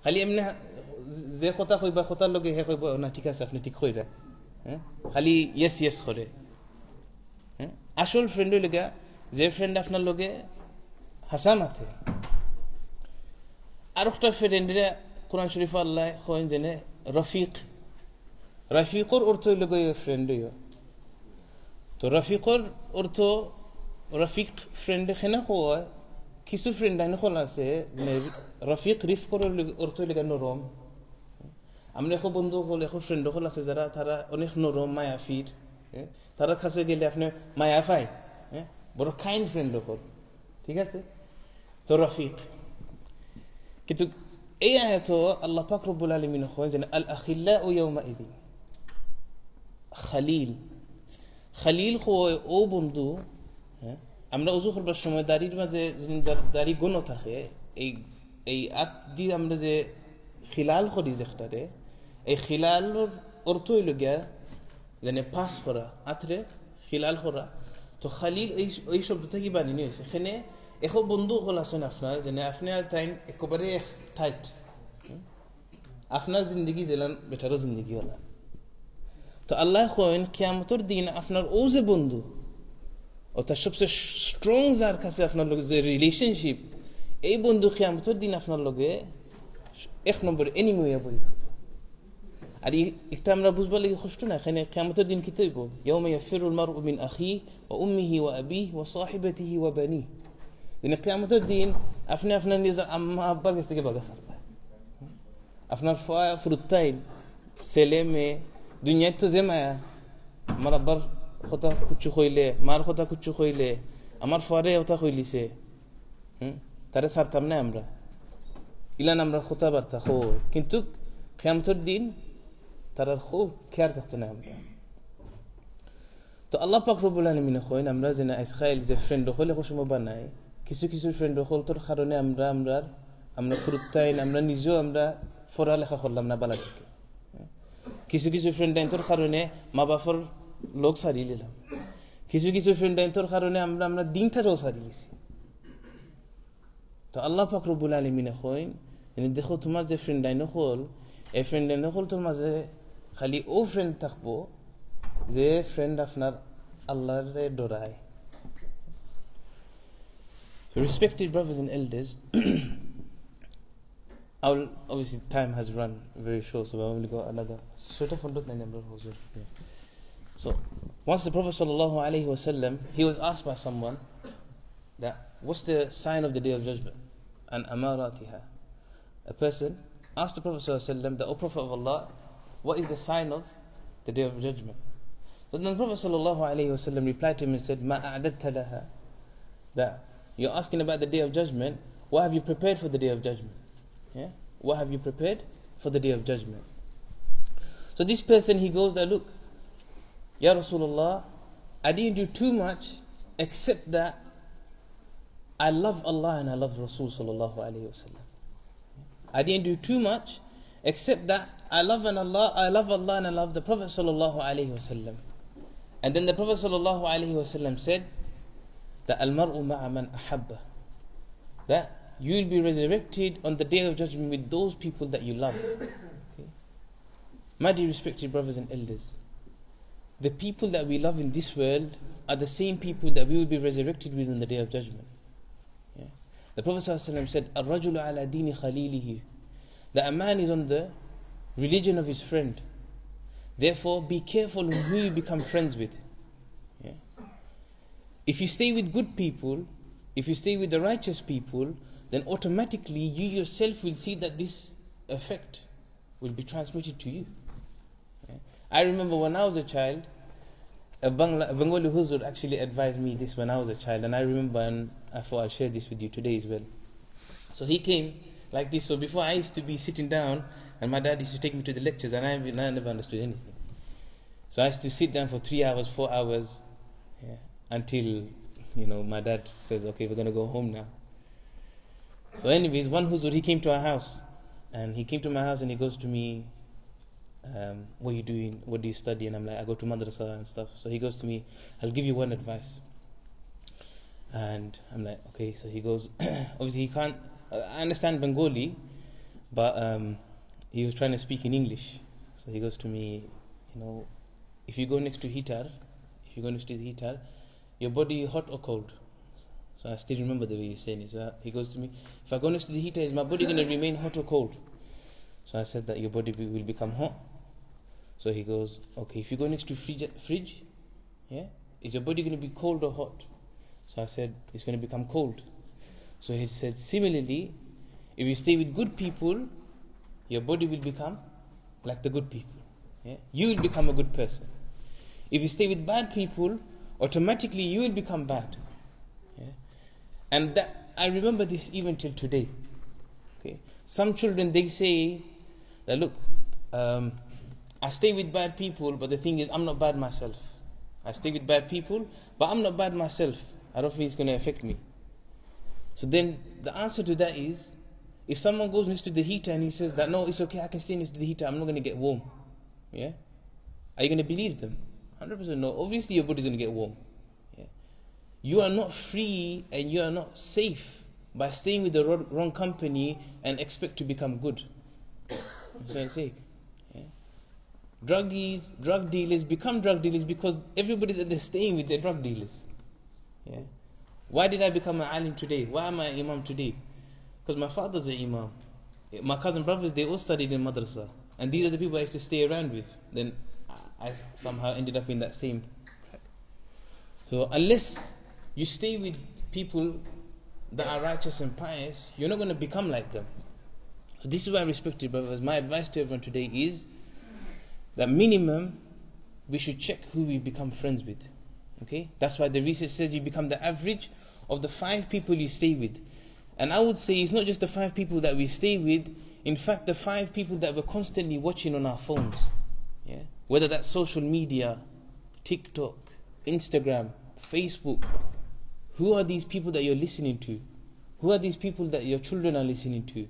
খালি এমনি যে কথা কইবা কথার লগে হে কইব না ঠিক আছে আপনি ঠিক কইরা, খালি ইয়েস ইয়েস করে। আসল ফ্রেন্ড লগা যে ফ্রেন্ড আপনার লগে হাসা মাথে। আর একটা ফ্রেন্ডরে কোরআন শরীফ আল্লাহ কইন জেনে রফিক, রফিকর অর্থ লগে ফ্রেন্ড হইও। তো রফিকর অর্থ রফিক ফ্রেন্ড এখানে হয়, কিছু ফ্রেন্ড আইন হল আছে রফিক রিফকর অর্থ লগে নরম। আমরা এখন বন্ধু হল এখন ফ্রেন্ড হল আছে যারা তারা অনেক নরম মায়াফির, তারা কাছে গেলে আপনি মায়া পাই, বড় কাইন্ড ফ্রেন্ড হল, ঠিক আছে। তো রফিক কিন্তু এই আয়াত আল্লাহ পাক রব্বুল আলামিন হয় যে আল আখিল্লাউ ইয়াউমাইদিন খালিল। খালিল হয় ও বন্ধু, আমরা ওযু করবার সময় দাড়ির মাঝে দাড়ি গুণ থাকে, এই আত দিয়ে আমরা যে খিলাল করি যেটারে, এই খিলালের অর্থ হইল গিয়া যেন পাস করা, আতরে খিলাল করা। তো খালিল এই শব্দ থেকে বানিয়ে হয়েছে। এখানে এখন বন্ধু হল আছেন আপনার, যেন আপনার তাই একেবারে টাইট, আপনার জিন্দগি জেলান বেটারও জিন্দগি হলা। তো আল্লাহ কইন কিয়ামতের দিন আপনার ও যে বন্ধু অর্থাৎ সবচেয়ে স্ট্রং যার কাছে আপনার লগে যে রিলেশনশিপ, এই বন্ধু কিয়ামতের দিন আপনার লগে এক নম্বর এনিমি হইয়া বই। আর একটা আমরা বুঝবার লাগে কষ্ট না, এখানে কিয়ামতের দিন কি হইব? ইয়াউমা ইয়াফিরুল মারউ মিন আখিহি ওয়া উম্মিহি ওয়া আবিহি ওয়া সাহিবাতিহি ওয়া বানিহি। দিন কিয়ামতের দিন আপনি আপনার নিজের আম্মা আব্বার কাছ থেকে বাগা ছাড়বেন, আপনার ফুরুত্তাইন ছেলে মেয়ে দুনিয়ায় তো যে মায়া, আমার আব্বার কথা কুচ্ছু কইলে, মার কথা কুচ্ছু কইলে, আমার ফারে কথা কইলিছে, তারে ছাড়তাম না আমরা, ইলান আমরা কথা বার্তা হো, কিন্তু কিয়ামতের দিন তার খুব খেয়াল থাকতো না আমরা। তো আল্লাহ পাক রব্বুল আলামিন কইন আমরা যে আজকাল যে ফ্রেন্ড হলে সময় বানাই, কিছু কিছু ফ্রেন্ড হল তোর কারণে আমরা ফুরুত্তাইন আমরা নিজেও আমরা পড়ালেখা করলাম না বালা থেকে। কিছু কিছু ফ্রেন্ড তোর কারণে মা বাবার লোক সারিয়ে নিলাম, কিছু কিছু ফ্রেন্ড তোর কারণে আমরা দিনটারও সারিয়ে গেছি। তো আল্লাহ পাক রব্বুল আলামিন কইন দেখো তোমার যে ফ্রেন্ড আইন হল, এই ফ্রেন্ড আইন হল তোর মাঝে খালি ও ফ্রেন্ড থাকবো যে ফ্রেন্ড আপনার আল্লাহরে ডরায়। So respected brothers and elders, obviously time has run very short, so we've only got another. So once the Prophet sallallahu alaihi wasallam, he was asked by someone that what's the sign of the Day of Judgment and amaratiha. A person asked the Prophet sallallahu alaihi wasallam, the O Prophet of Allah, what is the sign of the Day of Judgment? So then the Prophet sallallahu alaihi wasallam replied to him and said, ma a'dadta laha, that you're asking about the Day of Judgment, what have you prepared for the Day of Judgment? Yeah? What have you prepared for the Day of Judgment? So this person, he goes there, look, Ya Rasulullah, I didn't do too much except that I love Allah and I love Rasul sallallahu alaihi wasallam. I didn't do too much except that I love Allah and I love the Prophet sallallahu alaihi wasallam. And then the Prophet sallallahu alaihi wasallam said that al-mar'u ma'a man ahabba, that you will be resurrected on the Day of Judgment with those people that you love. Okay? My dear respected brothers and elders, the people that we love in this world are the same people that we will be resurrected with on the Day of Judgment. Yeah? The Prophet ﷺ said, "Ar-rajulu ala dini khalilihi," that a man is on the religion of his friend. Therefore, be careful who you become friends with. Yeah? If you stay with good people, if you stay with the righteous people, then automatically you yourself will see that this effect will be transmitted to you. Yeah? I remember when I was a child, a Bengali Huzur actually advised me this when I was a child, and I remember, and I thought I'll share this with you today as well. So he came like this. So before, I used to be sitting down, and my dad used to take me to the lectures, and I never understood anything. So I used to sit down for 3 hours, 4 hours, yeah, until my dad says, okay, we're going to go home now. So anyways, one Huzur, he came to our house, and he came to my house and he goes to me, what are you doing? What do you study? And I'm like, I go to madrasa and stuff. So he goes to me, I'll give you one advice. And I'm like, okay. So he goes, obviously he can't, I understand Bengali, But he was trying to speak in English. So he goes to me, if you go next to the heater, your body hot or cold? So I still remember the way he's saying it. So he goes to me, if I go next to the heater, is my body going to remain hot or cold? So I said that your body will become hot. So he goes, okay, if you go next to fridge, is your body going to be cold or hot? So I said, it's going to become cold. So he said, similarly, if you stay with good people, your body will become like the good people. You will become a good person. If you stay with bad people, automatically you will become bad. And that, I remember this even till today. Some children, they say that, look, I stay with bad people, but the thing is, I'm not bad myself. I stay with bad people, but I'm not bad myself. I don't think it's going to affect me. So then the answer to that is, if someone goes next to the heater and he says that, no, it's okay, I can stay next to the heater, I'm not going to get warm. Are you going to believe them? 100% no. Obviously your body's going to get warm. You are not free and you are not safe by staying with the wrong company and expect to become good. That's what I say. Drug dealers become drug dealers because everybody that they're staying with, they're drug dealers. Why did I become an alim today? Why am I an imam today? Because my father's an imam. My cousin brothers, they all studied in madrasa. And these are the people I used to stay around with. Then I somehow ended up in that same track. So unless you stay with people that are righteous and pious, you're not going to become like them. So this is why, respected brothers, my advice to everyone today is that minimum, we should check who we become friends with. That's why the research says you become the average of the 5 people you stay with. And I would say it's not just the 5 people that we stay with, in fact the 5 people that we're constantly watching on our phones. Whether that's social media, TikTok, Instagram, Facebook. Who are these people that you're listening to? Who are these people that your children are listening to?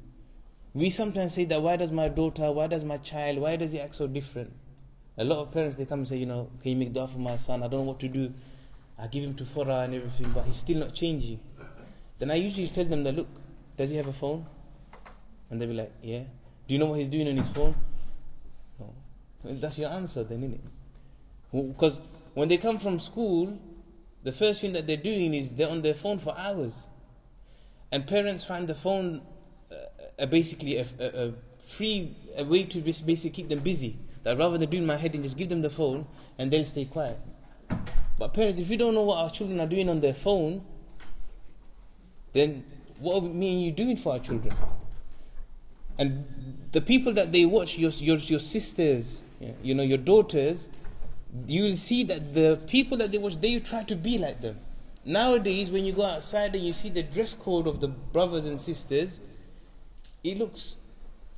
We sometimes say that, why does my daughter, why does my child, why does he act so different? A lot of parents, they come and say, can you make dua for my son? I don't know what to do. I give him to Fora and everything, but he's still not changing. Then I usually tell them that, look, does he have a phone? And they'll be like, yeah. Do you know what he's doing on his phone? No. Well, that's your answer then, isn't it? Because when they come from school, the first thing that they're doing is they're on their phone for hours. And parents find the phone basically a way to basically keep them busy. That rather than doing my head and just give them the phone and they'll stay quiet. But parents, if we don't know what our children are doing on their phone, then what are me and you doing for our children? And the people that they watch, your sisters, your daughters, you will see that the people that they watch, they try to be like them. Nowadays, when you go outside and you see the dress code of the brothers and sisters, it looks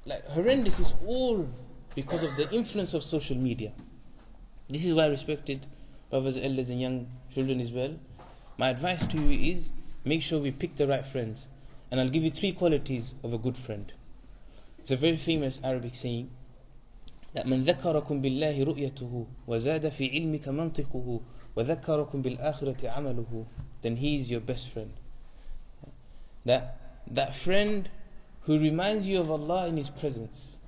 like horrendous. It's all because of the influence of social media. This is why, respected brothers, elders and young children as well, my advice to you is, make sure we pick the right friends. And I'll give you 3 qualities of a good friend. It's a very famous Arabic saying that من ذكركم بالله رؤيته وزاد في علمك منطقه وذكركم بالآخرة عمله, then he is your best friend. That friend who reminds you of Allah in His presence.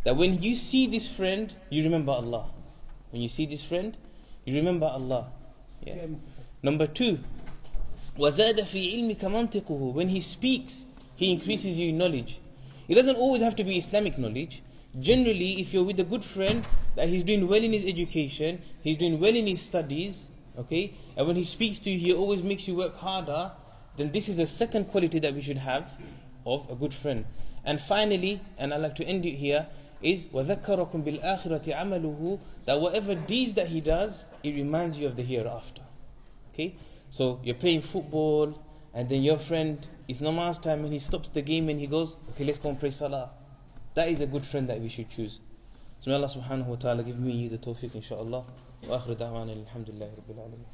That when you see this friend, you remember Allah. When you see this friend, you remember Allah. Number 2, وَزَادَ فِي عِلْمِكَ مَنْطِقُهُ, when he speaks, he increases you in knowledge. It doesn't always have to be Islamic knowledge. Generally, if you're with a good friend, that he's doing well in his education, he's doing well in his studies, and when he speaks to you, he always makes you work harder, then this is the second quality that we should have of a good friend. And finally, and I like to end it here, is وَذَكَّرَكُمْ بِالْآخِرَةِ عَمَلُهُ, that whatever deeds that he does, it reminds you of the hereafter. So you're playing football, and then your friend, it's namaz time, and he stops the game and he goes, okay, let's go and pray salah. That is a good friend that we should choose. So may Allah subhanahu wa ta'ala give me and you the tawfiq, inshaAllah. Wa akhiru da'wana alhamdulillahi rabbil alameen.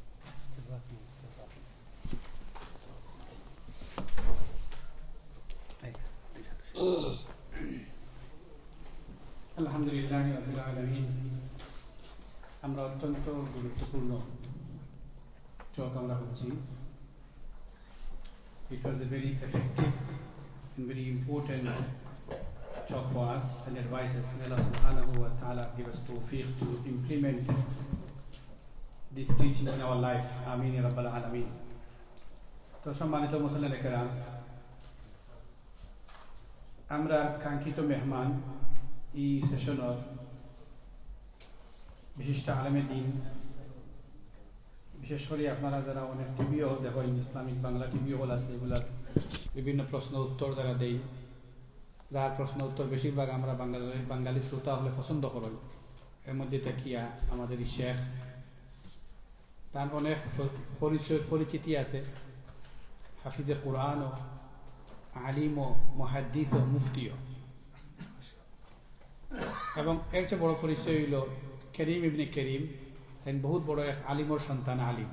আলহামদুলিল্লাহি রাব্বিল আলামিন। আমরা অত্যন্ত গুরুত্বপূর্ণ talk আমরা হচ্ছি। It was a very effective and very important talk for us and advices. May Allah subhanahu wa ta'ala give us tawfiq to implement this teaching in our life. Ameen ya Rabbal Alameen. তো সম্মানিত মুসল্লিয়ানে কেরাম, আমরা কাঙ্ক্ষিত মেহমান এই সেশনের বিশিষ্ট আলেমে দিন, বিশেষ করে আপনারা যারা অনেক টিভিও দেখেন, ইসলামিক বাংলা টিভিও হল আছে, এগুলার বিভিন্ন প্রশ্ন উত্তর যারা দেই, যার প্রশ্ন উত্তর বেশিরভাগ আমরা বাঙালি শ্রোতা হলে পছন্দ করি। এর মধ্যে থাকিয়া আমাদের এই শেখ, তার অনেক পরিচিতি আছে, হাফিজে কোরআন ও আলিম ও মুহাদ্দিস ও মুফতিও, এবং এর চেয়ে বড় পরিচয় হইল করিম ইবনে করিম, তাই বহুত বড় এক আলিমর সন্তান আলিম।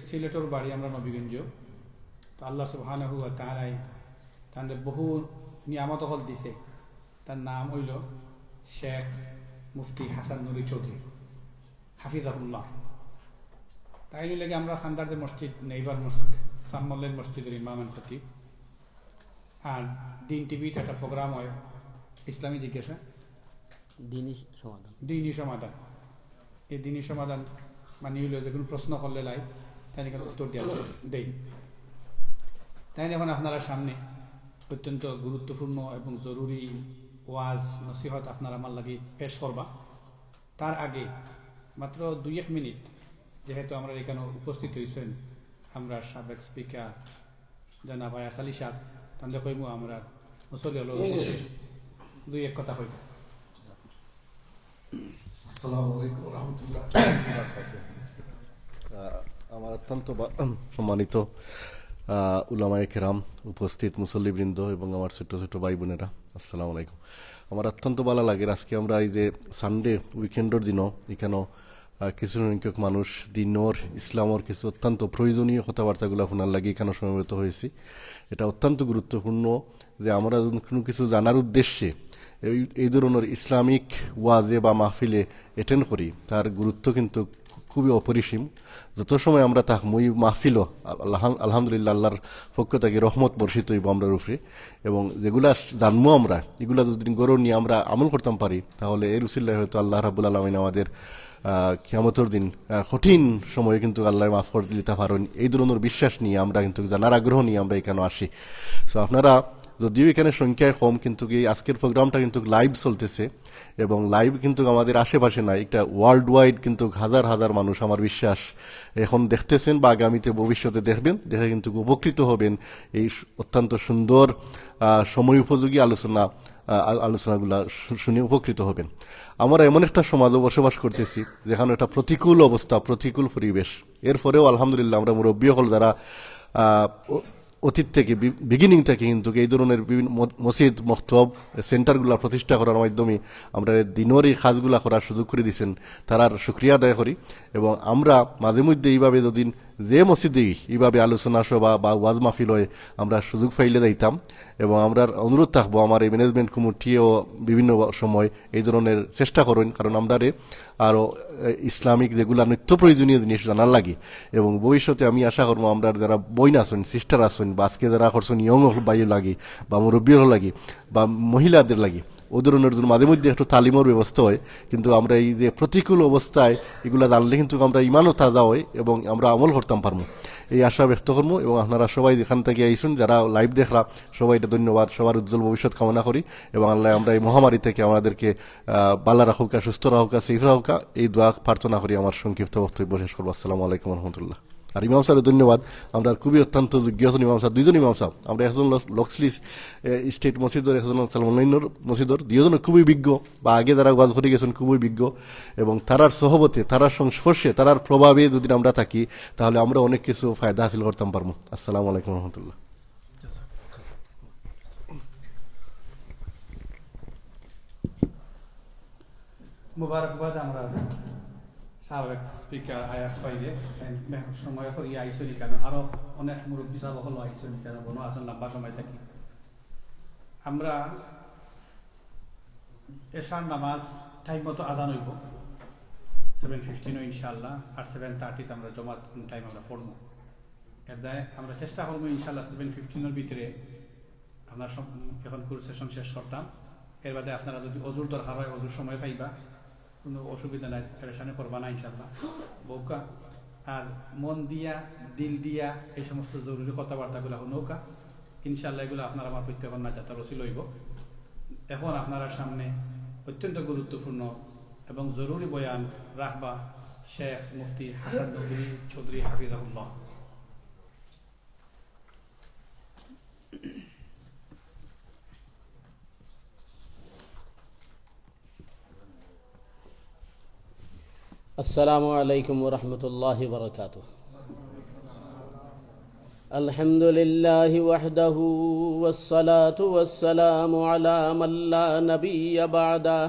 সিলেটের বাড়ি আমরা নবীগঞ্জ। তো আল্লাহ সুবহানাহু ওয়া তাআলা তাদের বহু নিয়ামত হল দিছে। তার নাম হইল শেখ মুফতি হাসান নুরি চৌধুরী হাফিজাহুল্লাহ। তাই লাগে আমরা খান্দার যে মসজিদ নেইবার মস্ক সাম্মলের মসজিদের ইমাম এন্ড খতিব, আর দিন টিভিতে একটা প্রোগ্রাম হয় ইসলামী জিজ্ঞাসা, দিনই সমাধান। এই দিনই সমাধান মানে হইল যে কোনো প্রশ্ন করলে লাই তাই এখানে উত্তর দেওয়া দেই। তাই এখন আপনারা সামনে অত্যন্ত গুরুত্বপূর্ণ এবং জরুরি ওয়াজ নসিহত আপনারা আমার লাগি পেশ করবা। তার আগে মাত্র 2-1 মিনিট, যেহেতু আমরা এখানে উপস্থিত হয়েছেন আমরা সাবেক স্পিকার জনাব আসালি সাহেব, তাহলে কইমু আমরা মুসল্লি হল 2-1 কথা হইব। আসসালামু আলাইকুম ওয়া রাহমাতুল্লাহ। আমার অত্যন্ত সম্মানিত উলামায়ে কেরাম, উপস্থিত মুসল্লিবৃন্দ এবং আমার ছোট ছোট ভাই বোনেরা, আসসালামু আলাইকুম। আমার অত্যন্ত ভালো লাগে আজকে আমরা এই যে সানডে উইকেন্ডের দিনও এখানে কিছু সংখ্যক মানুষ দিনর ইসলামর কিছু অত্যন্ত প্রয়োজনীয় কথাবার্তাগুলো শোনার লাগে এখানে সমবেত হয়েছি। এটা অত্যন্ত গুরুত্বপূর্ণ যে আমরা কোনো কিছু জানার উদ্দেশ্যে এই ধরনের ইসলামিক ওয়াজে বা মাহফিলে অ্যাটেন্ড করি, তার গুরুত্ব কিন্তু খুবই অপরিসীম। যত সময় আমরা থাকবো এই মাহফিলও আলহামদুলিল্লাহ আল্লাহর পক্ষ থেকে রহমত বর্ষিত হইব আমরার উপরে, এবং যেগুলা জানবো আমরা এগুলা যদি গরু নিয়ে আমরা আমল করতাম পারি, তাহলে এর উসিল্লায় হয়তো আল্লাহ রাব্বুল আলামিন আমাদের কিয়ামতের দিন কঠিন সময়ে কিন্তু আল্লাহ মাফ করে দিতে পারেন। এই ধরনের বিশ্বাস নিয়ে আমরা কিন্তু জানার আগ্রহ নিয়ে আমরা এখানে আসি। সো আপনারা যদিও এখানে সংখ্যায় কম, কিন্তু এই আজকের প্রোগ্রামটা কিন্তু লাইভ চলতেছে, এবং লাইভ কিন্তু আমাদের আশেপাশে নাই, একটা ওয়ার্ল্ড ওয়াইড কিন্তু হাজার হাজার মানুষ আমার বিশ্বাস এখন দেখতেছেন বা আগামীতে ভবিষ্যতে দেখবেন, দেখে কিন্তু উপকৃত হবেন এই অত্যন্ত সুন্দর সময় উপযোগী আলোচনাগুলা শুনে উপকৃত হবেন। আমরা এমন একটা সমাজে বসবাস করতেছি যেখানে একটা প্রতিকূল অবস্থা, প্রতিকূল পরিবেশ, এরপরেও আলহামদুলিল্লাহ আমরা মুরব্বী হল যারা অতীত থেকে বিগিনিং থেকে কিন্তু এই ধরনের বিভিন্ন মসজিদ মক্তব সেন্টারগুলো প্রতিষ্ঠা করার মাধ্যমে আমরা দিনের এই কাজগুলা করার সুযোগ করে দিয়েছেন, তার শুকরিয়া আদায় করি। এবং আমরা মাঝে মধ্যে এইভাবে যদি যে মসজিদেই এইভাবে আলোচনা সভা বা ওয়াজ মাহফিল হয় আমরা সুযোগ পাইলে যাইতাম, এবং আমরা অনুরোধ থাকবো আমার এই ম্যানেজমেন্ট কমিটিও বিভিন্ন সময় এই ধরনের চেষ্টা করেন, কারণ আমরা আরও ইসলামিক যেগুলা নিত্য প্রয়োজনীয় জিনিস জানার লাগে। এবং ভবিষ্যতে আমি আশা করবো আমরা যারা বইন আছেন, সিস্টার আছেন, বা আজকে যারা করছেন ইয়ং বাইর লাগে বা মুরব্বীর লাগে বা মহিলাদের লাগে, ও ধরনের জন্য মাঝে মধ্যে একটু তালিমের ব্যবস্থা হয়। কিন্তু আমরা এই যে প্রতিকূল অবস্থায় এগুলা জানলে কিন্তু আমরা ইমানও তাজা হয় এবং আমরা আমল করতাম পারবো, এই আশা ব্যক্ত করবো। এবং আপনারা সবাই যেখান থেকে আইসুন, যারা লাইভ দেখরা সবাইটা ধন্যবাদ, সবার উজ্জ্বল ভবিষ্যৎ কামনা করি। এবং আল্লাহ আমরা এই মহামারী থেকে আমাদেরকে বালা রাখুকা, সুস্থ রাখুকা, সেফ রাখুকা, এই দোয়া প্রার্থনা করি আমার সংক্ষিপ্ত বক্তব্য শেষ করবো। আসসালামু আলাইকুম রহমতুল্লাহ। আর ইমাম সাহেবের ধন্যবাদ, আমরা খুবই অত্যন্ত যোগ্য আছেন ইমাম সাহেব, 2জন ইমাম সাহেব, আমরা একজন লক্সলি স্টেট মসজিদের, একজন অনলাইনের মসজিদের, 2জন খুবই বিজ্ঞ, বা আগে যারা ওয়াজ করে গেছেন খুবই বিজ্ঞ, এবং তারার সহবতে, তারার সংস্পর্শে, তারার প্রভাবে যদি আমরা থাকি তাহলে আমরা অনেক কিছু ফায়দা হাসিল করতাম পারবো। আসসালামু আলাইকুম রহমতুল্লাহ। মুবারকবাদ আমরা সাবেক স্পিকার আয়াস পাইলে সময় করি আইসনি, কেন আরো অনেক মুরব্বী সাহেব হলো আইসনি, কেন বনো আসল লম্বা সময় থাকি। আমরা এশার নামাজ টাইম মতো আদান হইব 7:15 ইনশাআল্লাহ, আর 7:30 আমরা জমাত টাইম আমরা পড়ব। এর দায় আমরা চেষ্টা করবো ইনশাআল্লাহ 7:15 ভিতরে আমরা এখন কোর্স সেশন শেষ করতাম। এর বাদে আপনারা যদি অজুর দরকার হয় অজুর সময় পাইবা, কোনো অসুবিধা নাই, পেরেশানি করবা না ইনশাআল্লাহ বউকা। আর মন দিয়া দিল দিয়া এই সমস্ত জরুরি কথাবার্তাগুলো নৌকা ইনশাআল্লাহ এগুলো আপনারা আমার প্রত্যেক না যাত্রা রসি লইব। এখন আপনারা সামনে অত্যন্ত গুরুত্বপূর্ণ এবং জরুরি বয়ান রাখবা শেখ মুফতি হাসান নজরুল চৌধুরী হাফিজাহুল্লাহ। السلام عليكم ورحمة الله وبركاته. الحمد لله وحده والصلاة والسلام على من لا نبي بعده.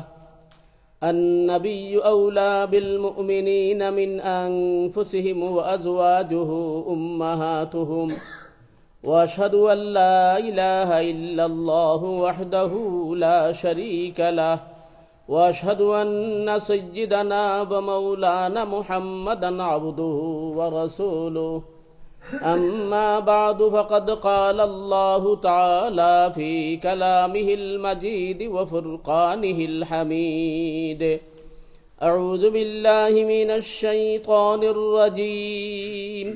النبي أولى بالمؤمنين من أنفسهم وأزواجه أمهاتهم. وأشهد أن لا إله إلا الله وحده لا شريك له. وأشهد أن سيدنا ومولانا محمدا عبده ورسوله. أما بعد فقد قال الله تعالى في كلامه المجيد وفرقانه الحميد. أعوذ بالله من الشيطان الرجيم.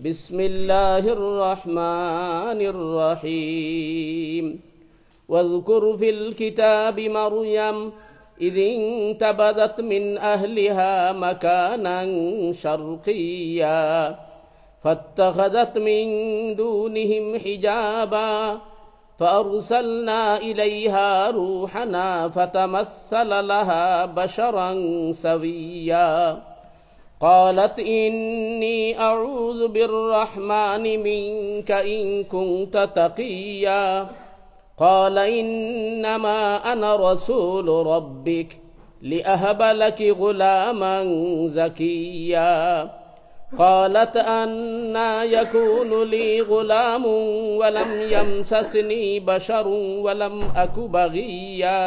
بسم الله الرحمن الرحيم. واذكر في الكتاب مريم إذ انتبذت من أهلها مكانا شرقيا فاتخذت من دونهم حجابا فأرسلنا إليها روحنا فتمثل لها بشرا سويا قالت إني أعوذ بالرحمن منك إن كنت تقيا قال إنما أنا رسول ربك لأهب لك غلاما زكيا قالت أنى يكون لي غلام ولم يمسسني بشر ولم أك بغيا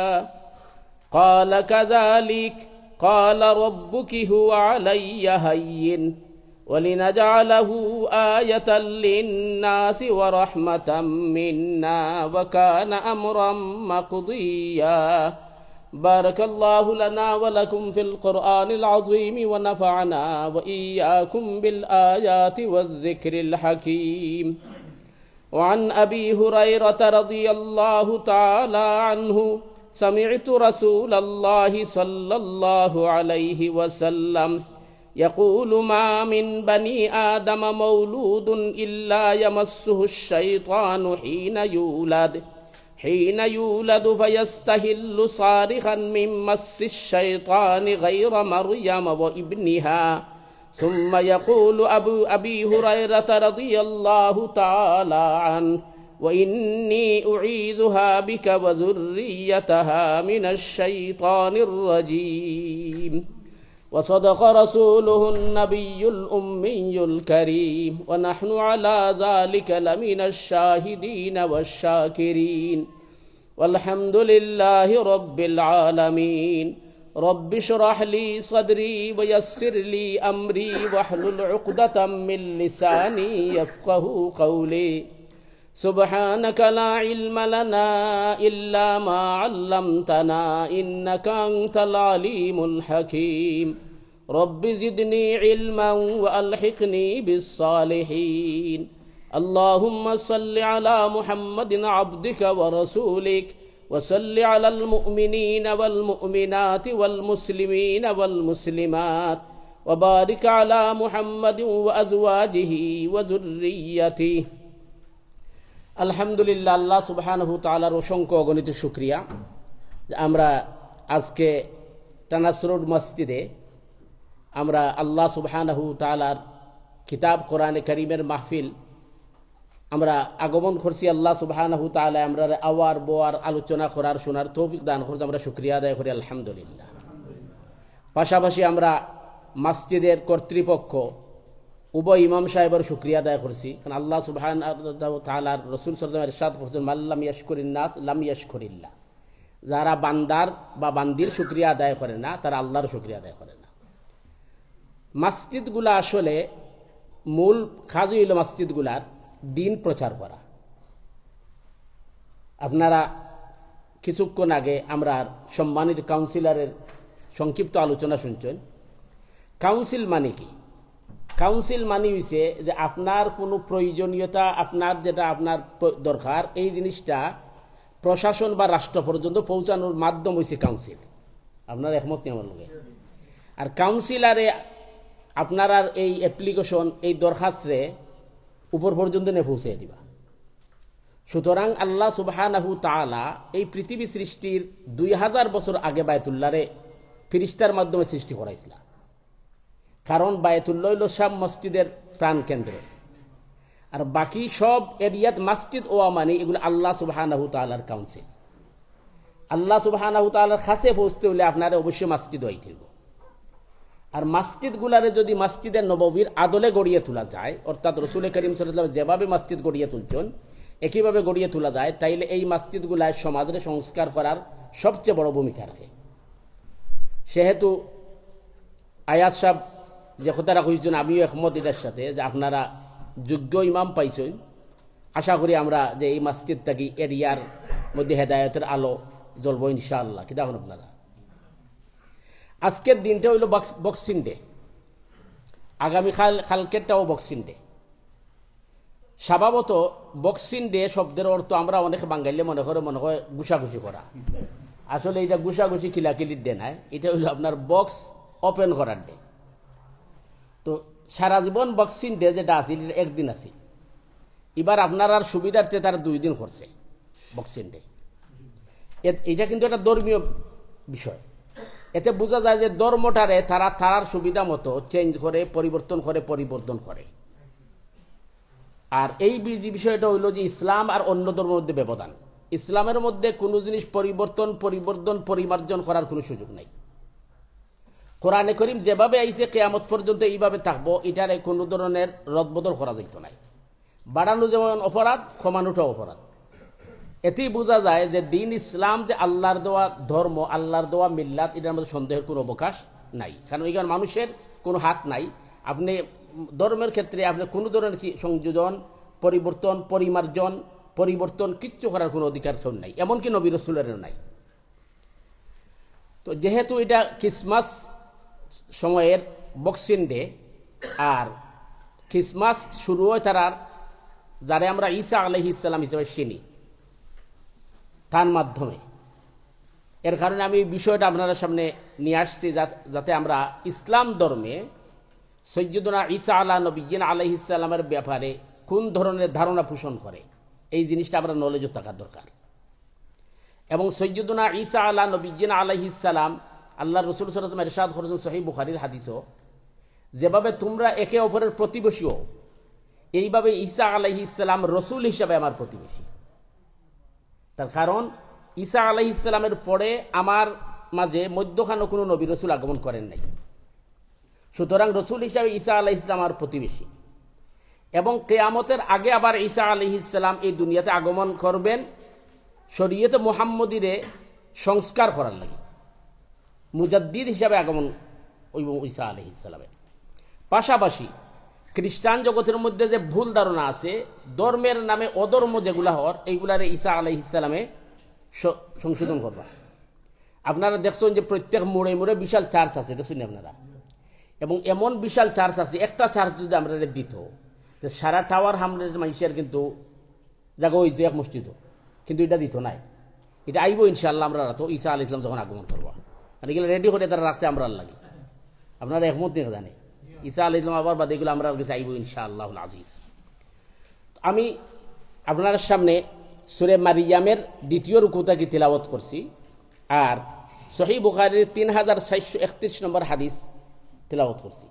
قال كذلك قال ربك هو علي هين ولنجعله آية للناس ورحمة منا وكان أمرا مقضيا. بارك الله لنا ولكم في القرآن العظيم ونفعنا وإياكم بالآيات والذكر الحكيم. وعن أبي هريرة رضي الله تعالى عنه سمعت رسول الله صلى الله عليه وسلم يقول ما من بني آدم مولود إلا يمسه الشيطان حين يولد فيستهل صارخا من مس الشيطان غير مريم وابنها. ثم يقول أبي هريرة رضي الله تعالى عنه وإني أعيذها بك وذريتها من الشيطان الرجيم. وصدق رسوله النبي الأمي الكريم ونحن على ذلك لمن الشاهدين والشاكرين والحمد لله رب العالمين. رب اشرح لي صدري ويسر لي أمري واحلل عقدة من لساني يفقه قولي. سبحانك لا علم لنا إلا ما علمتنا إنك أنت العليم الحكيم. رب زدني علما وألحقني بالصالحين. اللهم صل على محمد عبدك ورسولك وصل على المؤمنين والمؤمنات والمسلمين والمسلمات وبارك على محمد وأزواجه وذريته. আলহামদুলিল্লাহ, আল্লাহ সুবহানাহু তাআলার অসংখ্য অগণিত শুকরিয়া যে আমরা আজকে টানাসরুড মসজিদে আমরা আল্লাহ সুবহানাহু তাআলার কিতাব কোরআনে কারীমের মাহফিল আমরা আগমন করছি। আল্লাহ সুবহানাহু তাআলা আমরা আওয়ার বোয়ার আলোচনা করার শোনার তৌফিক দান করতে আমরা শুকরিয়া আদায় করি আলহামদুলিল্লাহ। পাশাপাশি আমরা মসজিদের কর্তৃপক্ষ উভয় ইমাম সাহেবের শুকরিয়া আদায় করছি, কারণ আল্লাহ সুবহানাহু তাআলার রাসূল সাল্লাল্লাহু আলাইহি ওয়াসাল্লাম ইরশাদ করছেন মাল্লাম ইয়াশকুরিন নাস লাম ইয়াশকুরিল্লাহ। যারা বান্দার বা বান্দির শুকরিয়া আদায় করে না তারা আল্লাহর শুকরিয়া আদায় করে না। মসজিদগুলো আসলে মূল কাজ হইল মসজিদগুলার দিন প্রচার করা। আপনারা কিছুক্ষণ আগে আমরা সম্মানিত কাউন্সিলরের সংক্ষিপ্ত আলোচনা শুনছেন। কাউন্সিল মানে কি? কাউন্সিল মানে হইছে যে আপনার কোনো প্রয়োজনীয়তা, আপনার যেটা আপনার দরকার, এই জিনিসটা প্রশাসন বা রাষ্ট্র পর্যন্ত পৌঁছানোর মাধ্যম হইছে কাউন্সিল। আপনার একমত নেই আমার লগে? আর কাউন্সিলারে আপনার আর এই অ্যাপ্লিকেশন, এই দরখাস্তে উপর পর্যন্ত নে পৌঁছে দিবা। সুতরাং আল্লাহ সুবহানাহু তাআলা এই পৃথিবী সৃষ্টির 2000 বছর আগে বায়তুল্লাহরে ফিরিস্তার মাধ্যমে সৃষ্টি করাইছিল। কারণ বায়তুল্লাহ হইল শাম মসজিদের প্রাণ কেন্দ্র, আর বাকি সব এরিয়াত মসজিদ ও মানে এগুলো আল্লাহ সুবহানাহু তাআলার কাউন্সিল। আল্লাহ সুবহানাহু তাআলার কাছে পৌঁছতে হলে আপনার অবশ্যই মসজিদ হইতে হবে। আর মসজিদগুলারে যদি মসজিদের নববীর আদলে গড়িয়ে তোলা যায়, অর্থাৎ রাসূল করিম সাল্লাল্লাহু আলাইহি ওয়াসাল্লাম যেভাবে মসজিদ গড়িয়ে তুলছেন একইভাবে গড়িয়ে তোলা যায়, তাইলে এই মসজিদগুলায় সমাজের সংস্কার করার সবচেয়ে বড় ভূমিকা রাখে। সেহেতু আয়াত সাহেব যে কথাটা কইছেন, আমিও একমত এটার সাথে, যে আপনারা যোগ্য ইমাম পাইছেন। আশা করি আমরা যে এই মসজিদ থাকি এরিয়ার মধ্যে হেদায়েতের আলো জ্বলব ইনশাআল্লাহ। কি দেখুন আপনারা, আজকের দিনটা হইল বক্সিং ডে, আগামীকাল কালকেরটাও বক্সিং ডে। স্বভাবত বক্সিং ডে শব্দের অর্থ আমরা অনেক বাঙালি মনে হয় ঘুষাঘুষি করা। আসলে এটা ঘুষাঘুষি খিলাখিলির ডে নাই, এটা হইল আপনার বক্স ওপেন করার ডে। তো সারা জীবন বক্সিং ডে যেটা আছিল একদিন আছিল, এবার আপনার আর সুবিধার্থে তারা 2 দিন করছে বক্সিং ডে। এটা কিন্তু একটা ধর্মীয় বিষয়। এতে বোঝা যায় যে ধর্মটারে তারা তার সুবিধা মতো চেঞ্জ করে, পরিবর্তন করে। আর এই বিষয়টা হইল যে ইসলাম আর অন্য ধর্মের মধ্যে ব্যবধান। ইসলামের মধ্যে কোনো জিনিস পরিমার্জন করার কোনো সুযোগ নাই। কোরআনে করিম যেভাবে আইছে কিয়ামত পর্যন্ত এইভাবে থাকবো, এটার কোনো ধরনের রদবদল করা যাইত নাই। বাড়ানো যেমন অপরাধ, কমানোটাও অপরাধ। এতেই বোঝা যায় যে দিন ইসলাম যে আল্লাহর দেওয়া ধর্ম, আল্লাহর দেওয়া মিল্লাত, এটার মধ্যে সন্দেহের কোনো অবকাশ নাই। কারণ এখানে মানুষের কোনো হাত নাই। আপনি ধর্মের ক্ষেত্রে আপনি কোনো ধরনের সংযোজন, পরিবর্তন কিচ্ছু করার কোনো অধিকার নাই, এমনকি নবী রাসূলেরও নাই। তো যেহেতু এটা ক্রিসমাস সময়ের বক্সিং ডে, আর ক্রিসমাস শুরু হয় তার যারে আমরা ঈসা আলাইহিস সালাম হিসেবে চিনি, তার মাধ্যমে। এর কারণে আমি এই বিষয়টা আপনাদের সামনে নিয়ে আসছি, যাতে আমরা ইসলাম ধর্মে সৈয়দনা ঈসা নবিয়্যিন আলাইহিস সালামের ব্যাপারে কোন ধরনের ধারণা পোষণ করে, এই জিনিসটা আমরা নলেজও থাকার দরকার। এবং সৈয়দনা ঈসা নবিয়্যিন আলাইহিস সালাম, আল্লাহ রাসূল সাল্লাল্লাহু আলাইহি ওয়াসাল্লাম ইরশাদ করেছেন সহিহ বুখারীর হাদিসও, যেভাবে তোমরা একে অপরের প্রতিবেশী হও, এইভাবে ঈসা আলাইহিস সালাম রাসূল হিসাবে আমার প্রতিবেশী। তার কারণ ঈসা আলাইহিস সালামের পরে আমার মাঝে মধ্যখানে কোনো নবী রাসূল আগমন করেন নাই। সুতরাং রাসূল হিসাবে ঈসা আলাইহিস সালাম আমার প্রতিবেশী। এবং কিয়ামতের আগে আবার ঈসা আলাইহিস সালাম এই দুনিয়াতে আগমন করবেন শরীয়তে মুহাম্মদীরে সংস্কার করার লাগে, মুজাদ্দিদ হিসাবে আগমন হইব ঈসা আলাইহিস সালামের। পাশাপাশি খ্রিস্টান জগতের মধ্যে যে ভুল ধারণা আছে, ধর্মের নামে অধর্ম যেগুলা হওয়ার, এইগুলারে ঈসা আলাইহিস সালামে সংশোধন করবা। আপনারা দেখছেন যে প্রত্যেক মোড়ে মোড়ে বিশাল চার্চ আছে, দেখছেন আপনারা। এবং এমন বিশাল চার্চ আছে, একটা চার্চ যদি আমরা দিত, সারা টাওয়ার হামলের মানুষের কিন্তু জায়গা হয়েছে এক মসজিদও, কিন্তু এটা দিত নাই। এটা আইব ইনশাআল্লাহ আমরা তো ঈসা আলাইহিস সালাম যখন আগমন করবো, আর এগুলো রেডি করে তারা রাখছে আমরা লাগে। আপনারা একমত নিয়ে জানে ঈসা আলাইহিস সালাম আবার বাদ এগুলো আমরা কাছে আইব ইনশাআল্লাহুল আজিজ। আমি আপনার সামনে সূরা মারিয়ামের 2য় রুকুটা কি তিলাওয়াত করছি, আর সহিহ বুখারীর 3431 নম্বর হাদিস তিলাওয়াত করছি।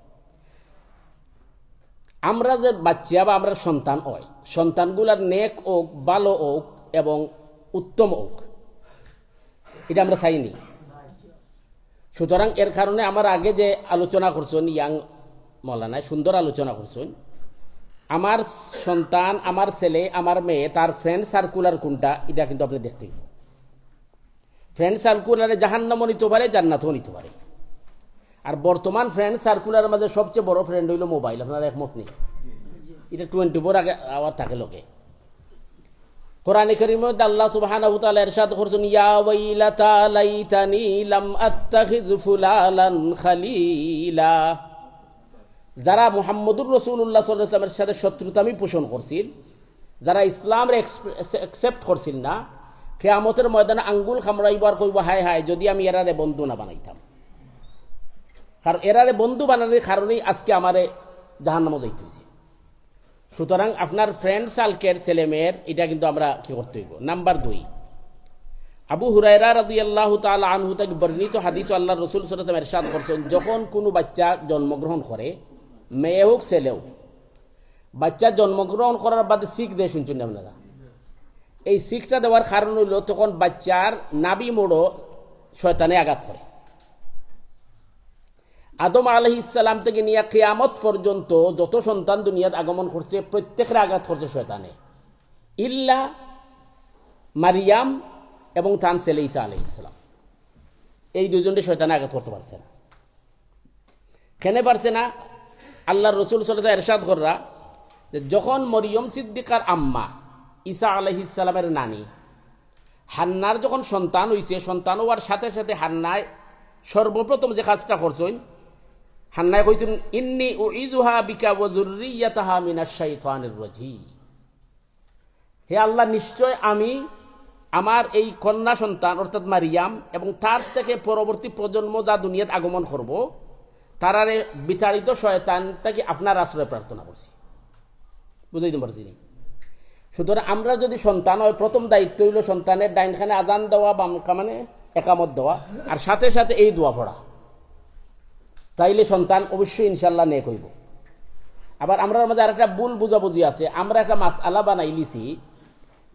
আমরা যে বাচ্চা বা আমরা সন্তান হয়, সন্তানগুলার নেক হোক, ভালো হোক এবং উত্তম হোক, এটা আমরা চাইনি। সুতরাং এর কারণে আমার আগে যে আলোচনা করছেন ইয়াং মৌলানায়, সুন্দর আলোচনা করছেন, আমার সন্তান, আমার ছেলে, আমার মেয়ে, তার ফ্রেন্ড সার্কুলার কোনটা, এটা কিন্তু আপনি দেখতে হবে। ফ্রেন্ড সার্কুলারে জাহান্নামও নিতে পারে, জান্নাতও নিতে পারে। আর বর্তমান ফ্রেন্ড সার্কুলার মাঝে সবচেয়ে বড় ফ্রেন্ড হইল মোবাইল। আপনারা একমত নেই? এটা 24 আওয়ার থাকে লোকে। কোরআন কারীমের মধ্যে আল্লাহ সুবহানাহু ওয়া তাআলা ইরশাদ করেছেন, ইয়া ওয়াইলাতা লাইতানি লাম আত্তাখিয ফুলালান খালিলা। যারা মুহাম্মদুর রাসূলুল্লাহ সাল্লাল্লাহু আলাইহি ওয়াসাল্লামের সাথে শত্রুতামি পোষণ করছিল, যারা ইসলামের অ্যাকসেপ্ট করছিল না, কিয়ামতের ময়দানে আঙ্গুল খামড়াইবার কইব, হায় হায় যদি আমি এরারে বন্ধু না বানাইতাম। কারণ এরারে বন্ধু বানানোর কারণেই আজকে আমারে জাহান্নামে যাইতে হইছে। সুতরাং আপনার ফ্রেন্ড সার্কেল ছেলেমেয়ের এটা কিন্তু আমরা কি করতে হইব। নাম্বার 2, আবু হুরায়রা রাদিয়াল্লাহু তাআলা আনহু থেকে বর্ণিত হাদিস আল্লাহর রাসূল সাল্লাল্লাহু আলাইহি ওয়াসাল্লাম ইরশাদ করেছেন, যখন কোনো বাচ্চা জন্মগ্রহণ করে, মেয়ে হোক ছেলে হোক, বাচ্চা জন্মগ্রহণ করার বাদে শিখ দিয়ে শুনছেন আপনারা। এই শিখটা দেওয়ার কারণ হইল তখন বাচ্চার নাভি মোড়ো শয়তানে আঘাত করে। আদম আলাইহিস সালাম থেকে নিয়ে কিয়ামত পর্যন্ত যত সন্তান দুনিয়াত আগমন করছে প্রত্যেকের আঘাত করছে শয়তানে, ইল্লা মারিয়াম এবং তার ছেলে ঈসা আলাইহিস সালাম। এই দুজনকে শয়তানে আঘাত করতে পারছে না। কেন পারছে না? আল্লাহর রাসূল সাল্লাল্লাহু আলাইহি ওয়াসাল্লাম ইরশাদ কররা যে যখন মরিয়ম সিদ্দিকার আম্মা ঈসা আলাইহিস সালামের নানি হান্নার যখন সন্তান হইছে, সন্তান হওয়ার সাথে সাথে হান্নায় সর্বপ্রথম যে কাজটা করছেন, হান্নায় কইছেন, ইন্নী উইযুহা বিকা ওয়া যুররিয়াতাহা মিনাশ শাইতানির রাজীম। হে আল্লাহ, নিশ্চয় আমি আমার এই কন্যা সন্তান অর্থাৎ মারিয়াম এবং তার থেকে পরবর্তী প্রজন্ম যা দুনিয়াত আগমন করব, তারারে বিতাড়িত শয়তান থেকে আপনার আশ্রয় প্রার্থনা করছি। বুঝাইতে পারছি নি? সুতরাং আমরা যদি সন্তান হয়, প্রথম দায়িত্ব হইল সন্তানের ডাইনখানে আজান দেওয়া, বামখানে একামত দেওয়া, আর সাথে সাথে এই দোয়া পড়া। তাইলে সন্তান অবশ্যই ইনশাল্লাহ নেক হইব। আবার আমরা মধ্যে আর একটা ভুল বুঝাবুঝি আছে। আমরা একটা মাসআলা বানাই লিছি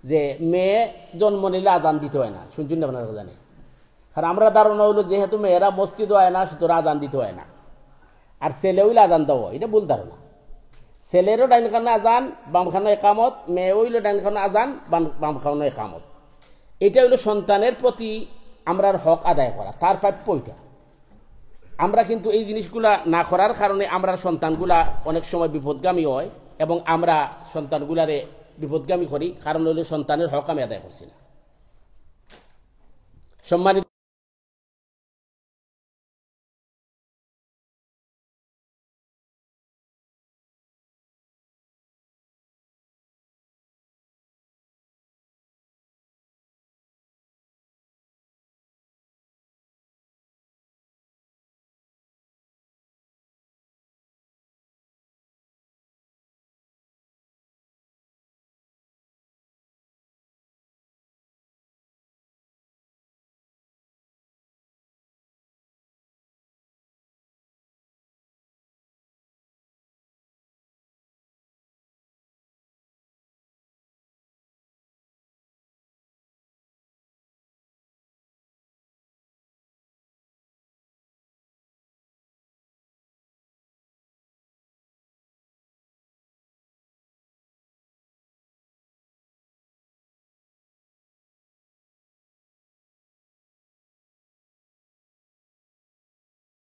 যে মেয়ে জন্ম নিলে আজান দিতে হয় না। শুনছেন না আপনারা? জানে। কারণ আমরা ধারণা হইলো যেহেতু মেয়েরা মসজিদ হয় না, সুতরাং আজান দিতে হয় না, আর ছেলে হইলে আজান দেওয়া হয়। এটা ভুল ধারণা। ছেলেরও ডাইনখানে আজান, বামখানে একামত, মেয়ে হইল ডাইনখানে আজান, বামখানে একামত। এটা হইল সন্তানের প্রতি আমরার হক আদায় করা, তার প্রাপ্য এটা। আমরা কিন্তু এই জিনিসগুলা না করার কারণে আমরা সন্তানগুলা অনেক সময় বিপদগামী হয় এবং আমরা সন্তানগুলারে বিপদগামী করি, কারণ হইল সন্তানের হক আমি আদায় করছি না। সম্মানিত